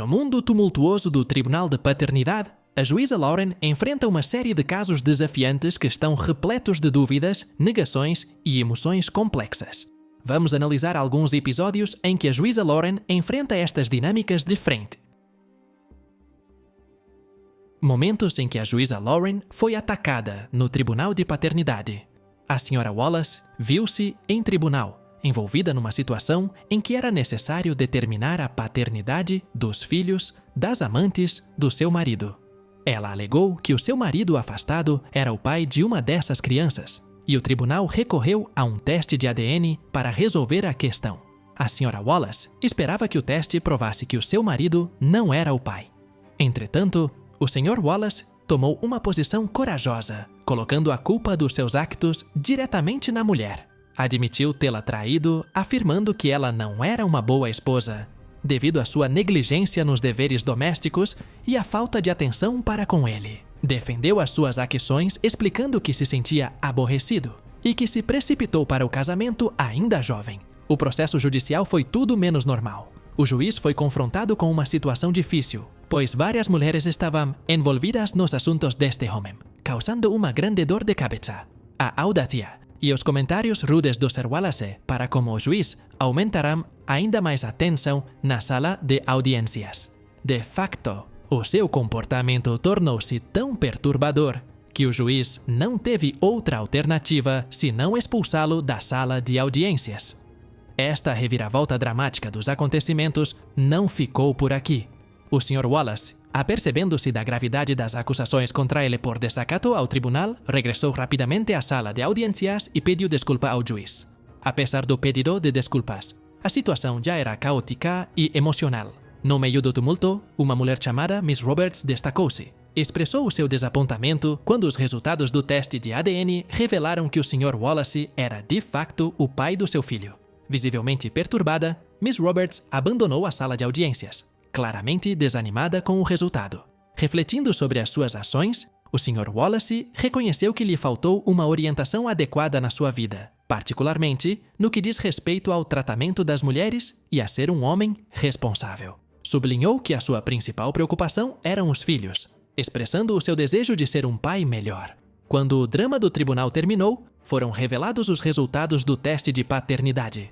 No mundo tumultuoso do Tribunal de Paternidade, a juíza Lauren enfrenta uma série de casos desafiantes que estão repletos de dúvidas, negações e emoções complexas. Vamos analisar alguns episódios em que a juíza Lauren enfrenta estas dinâmicas de frente. Momentos em que a juíza Lauren foi atacada no Tribunal de Paternidade. A senhora Wallace viu-se em tribunal, envolvida numa situação em que era necessário determinar a paternidade dos filhos das amantes do seu marido. Ela alegou que o seu marido afastado era o pai de uma dessas crianças, e o tribunal recorreu a um teste de ADN para resolver a questão. A senhora Wallace esperava que o teste provasse que o seu marido não era o pai. Entretanto, o Sr. Wallace tomou uma posição corajosa, colocando a culpa dos seus actos diretamente na mulher. Admitiu tê-la traído, afirmando que ela não era uma boa esposa, devido à sua negligência nos deveres domésticos e à falta de atenção para com ele. Defendeu as suas ações, explicando que se sentia aborrecido e que se precipitou para o casamento ainda jovem. O processo judicial foi tudo menos normal. O juiz foi confrontado com uma situação difícil, pois várias mulheres estavam envolvidas nos assuntos deste homem, causando uma grande dor de cabeça. A audácia e os comentários rudes do Sr. Wallace para com o juiz aumentarão ainda mais a tensão na sala de audiências. De facto, o seu comportamento tornou-se tão perturbador que o juiz não teve outra alternativa senão expulsá-lo da sala de audiências. Esta reviravolta dramática dos acontecimentos não ficou por aqui. O Sr. Wallace, apercebendo-se da gravidade das acusações contra ele por desacato ao tribunal, regressou rapidamente à sala de audiências e pediu desculpa ao juiz. Apesar do pedido de desculpas, a situação já era caótica e emocional. No meio do tumulto, uma mulher chamada Miss Roberts destacou-se. Expressou o seu desapontamento quando os resultados do teste de ADN revelaram que o Sr. Wallace era de facto o pai do seu filho. Visivelmente perturbada, Miss Roberts abandonou a sala de audiências, claramente desanimada com o resultado. Refletindo sobre as suas ações, o Sr. Wallace reconheceu que lhe faltou uma orientação adequada na sua vida, particularmente no que diz respeito ao tratamento das mulheres e a ser um homem responsável. Sublinhou que a sua principal preocupação eram os filhos, expressando o seu desejo de ser um pai melhor. Quando o drama do tribunal terminou, foram revelados os resultados do teste de paternidade.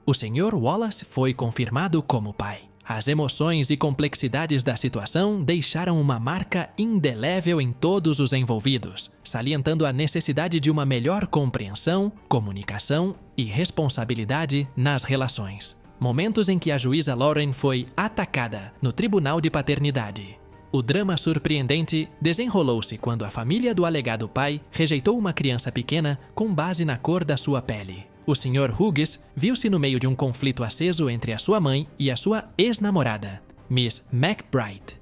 O Sr. Wallace foi confirmado como pai. As emoções e complexidades da situação deixaram uma marca indelével em todos os envolvidos, salientando a necessidade de uma melhor compreensão, comunicação e responsabilidade nas relações. Momentos em que a juíza Lauren foi atacada no Tribunal de Paternidade. O drama surpreendente desenrolou-se quando a família do alegado pai rejeitou uma criança pequena com base na cor da sua pele. O Sr. Hughes viu-se no meio de um conflito aceso entre a sua mãe e a sua ex-namorada, Miss McBride,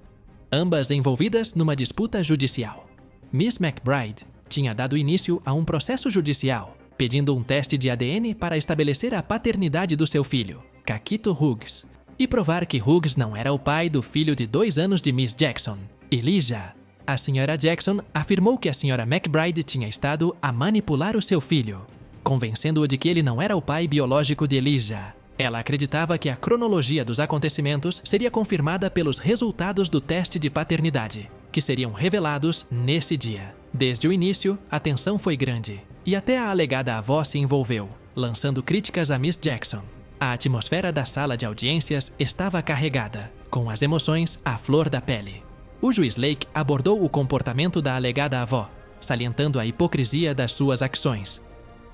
ambas envolvidas numa disputa judicial. Miss McBride tinha dado início a um processo judicial, pedindo um teste de ADN para estabelecer a paternidade do seu filho, Kakito Hughes, e provar que Hughes não era o pai do filho de 2 anos de Miss Jackson, Elijah. A Sra. Jackson afirmou que a Sra. McBride tinha estado a manipular o seu filho, convencendo-o de que ele não era o pai biológico de Elijah. Ela acreditava que a cronologia dos acontecimentos seria confirmada pelos resultados do teste de paternidade, que seriam revelados nesse dia. Desde o início, a tensão foi grande, e até a alegada avó se envolveu, lançando críticas a Miss Jackson. A atmosfera da sala de audiências estava carregada, com as emoções à flor da pele. O juiz Lake abordou o comportamento da alegada avó, salientando a hipocrisia das suas ações.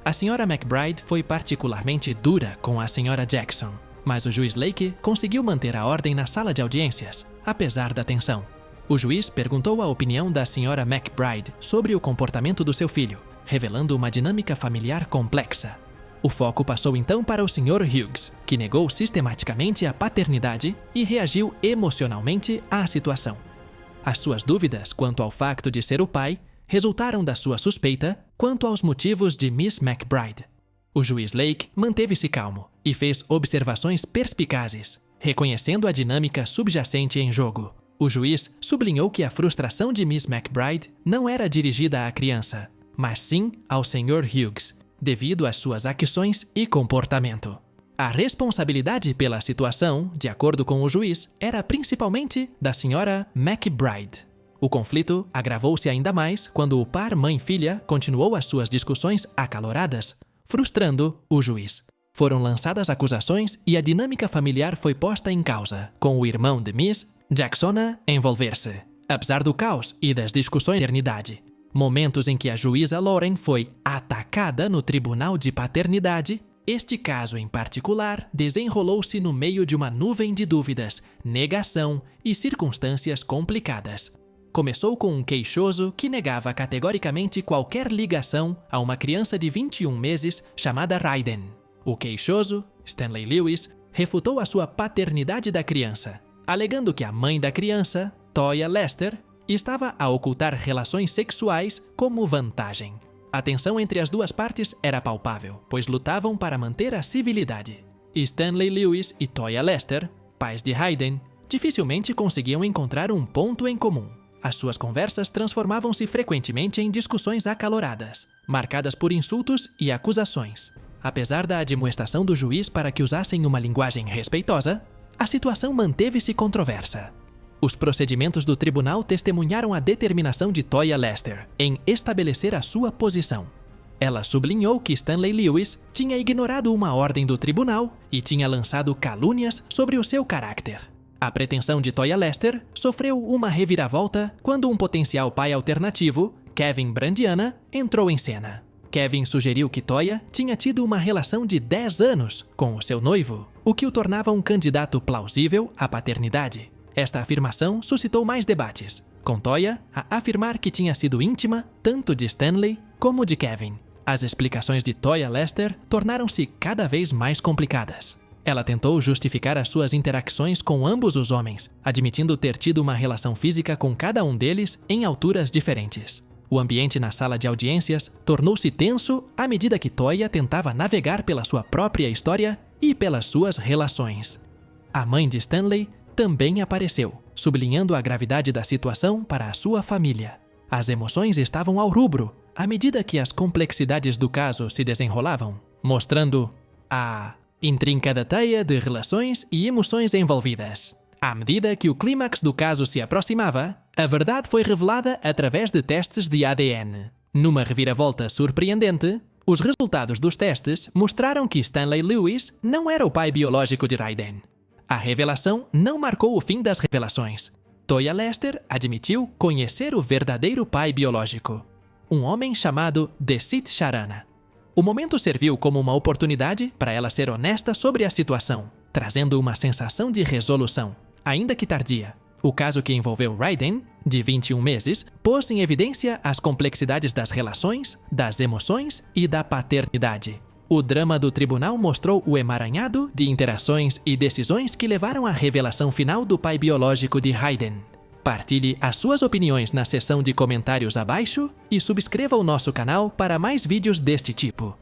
A Sra. McBride foi particularmente dura com a Sra. Jackson, mas o juiz Lake conseguiu manter a ordem na sala de audiências, apesar da tensão. O juiz perguntou a opinião da Sra. McBride sobre o comportamento do seu filho, revelando uma dinâmica familiar complexa. O foco passou então para o Sr. Hughes, que negou sistematicamente a paternidade e reagiu emocionalmente à situação. As suas dúvidas quanto ao facto de ser o pai resultaram da sua suspeita quanto aos motivos de Miss McBride. O juiz Lake manteve-se calmo e fez observações perspicazes, reconhecendo a dinâmica subjacente em jogo. O juiz sublinhou que a frustração de Miss McBride não era dirigida à criança, mas sim ao Sr. Hughes, devido às suas ações e comportamento. A responsabilidade pela situação, de acordo com o juiz, era principalmente da senhora McBride. O conflito agravou-se ainda mais quando o par mãe-filha continuou as suas discussões acaloradas, frustrando o juiz. Foram lançadas acusações e a dinâmica familiar foi posta em causa, com o irmão de Miss, Jacksona, envolver-se. Apesar do caos e das discussões de paternidade, momentos em que a juíza Lauren foi atacada no tribunal de paternidade, este caso em particular desenrolou-se no meio de uma nuvem de dúvidas, negação e circunstâncias complicadas. Começou com um queixoso que negava categoricamente qualquer ligação a uma criança de 21 meses chamada Raiden. O queixoso, Stanley Lewis, refutou a sua paternidade da criança, alegando que a mãe da criança, Toya Lester, estava a ocultar relações sexuais como vantagem. A tensão entre as duas partes era palpável, pois lutavam para manter a civilidade. Stanley Lewis e Toya Lester, pais de Hayden, dificilmente conseguiam encontrar um ponto em comum. As suas conversas transformavam-se frequentemente em discussões acaloradas, marcadas por insultos e acusações. Apesar da admoestação do juiz para que usassem uma linguagem respeitosa, a situação manteve-se controversa. Os procedimentos do tribunal testemunharam a determinação de Toya Lester em estabelecer a sua posição. Ela sublinhou que Stanley Lewis tinha ignorado uma ordem do tribunal e tinha lançado calúnias sobre o seu caráter. A pretensão de Toya Lester sofreu uma reviravolta quando um potencial pai alternativo, Kevin Brandiana, entrou em cena. Kevin sugeriu que Toya tinha tido uma relação de 10 anos com o seu noivo, o que o tornava um candidato plausível à paternidade. Esta afirmação suscitou mais debates, com Toya a afirmar que tinha sido íntima tanto de Stanley como de Kevin. As explicações de Toya Lester tornaram-se cada vez mais complicadas. Ela tentou justificar as suas interacções com ambos os homens, admitindo ter tido uma relação física com cada um deles em alturas diferentes. O ambiente na sala de audiências tornou-se tenso à medida que Toya tentava navegar pela sua própria história e pelas suas relações. A mãe de Stanley também apareceu, sublinhando a gravidade da situação para a sua família. As emoções estavam ao rubro à medida que as complexidades do caso se desenrolavam, mostrando a intrincada teia de relações e emoções envolvidas. À medida que o clímax do caso se aproximava, a verdade foi revelada através de testes de ADN. Numa reviravolta surpreendente, os resultados dos testes mostraram que Stanley Lewis não era o pai biológico de Raiden. A revelação não marcou o fim das revelações. Toya Lester admitiu conhecer o verdadeiro pai biológico, um homem chamado Deceit Sharana. O momento serviu como uma oportunidade para ela ser honesta sobre a situação, trazendo uma sensação de resolução, ainda que tardia. O caso que envolveu Raiden, de 21 meses, pôs em evidência as complexidades das relações, das emoções e da paternidade. O drama do tribunal mostrou o emaranhado de interações e decisões que levaram à revelação final do pai biológico de Hayden. Partilhe as suas opiniões na seção de comentários abaixo e subscreva o nosso canal para mais vídeos deste tipo.